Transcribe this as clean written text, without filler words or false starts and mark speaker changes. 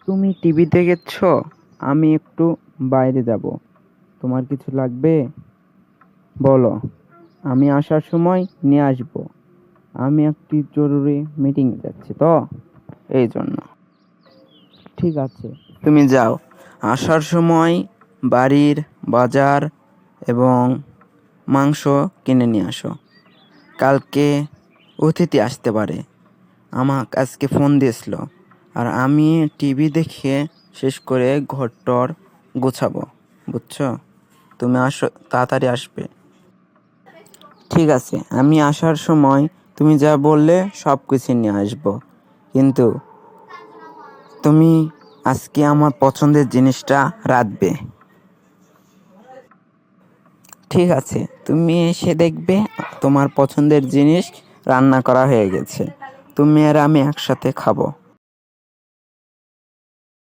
Speaker 1: তুমি টিভি দেখেছ? আমি একটু বাইরে যাব। তোমার কিছু লাগবে? বলো, আমি আসার সময় নিয়ে আসবো। আমি একটি জরুরি মিটিংয়ে যাচ্ছি তো, এই জন্য। ঠিক আছে, তুমি যাও। আসার সময় বাড়ির বাজার এবং মাংস কিনে নিয়ে আসো। কালকে অতিথি আসতে পারে। আমাকে আজকে ফোন দিয়েছিল, আর আমি টিভি দেখে শেষ করে ঘরটর গোছাবো। বুঝছো? তুমি আসো, তাড়াতাড়ি আসবে। ঠিক আছে, আমি আসার সময় তুমি যা বললে সব কিছু নিয়ে আসবো। কিন্তু তুমি আজকে আমার পছন্দের জিনিসটা রাঁধবে। ঠিক আছে, তুমি এসে দেখবে তোমার পছন্দের জিনিস রান্না করা হয়ে গেছে। তুমি আর আমি একসাথে খাবো।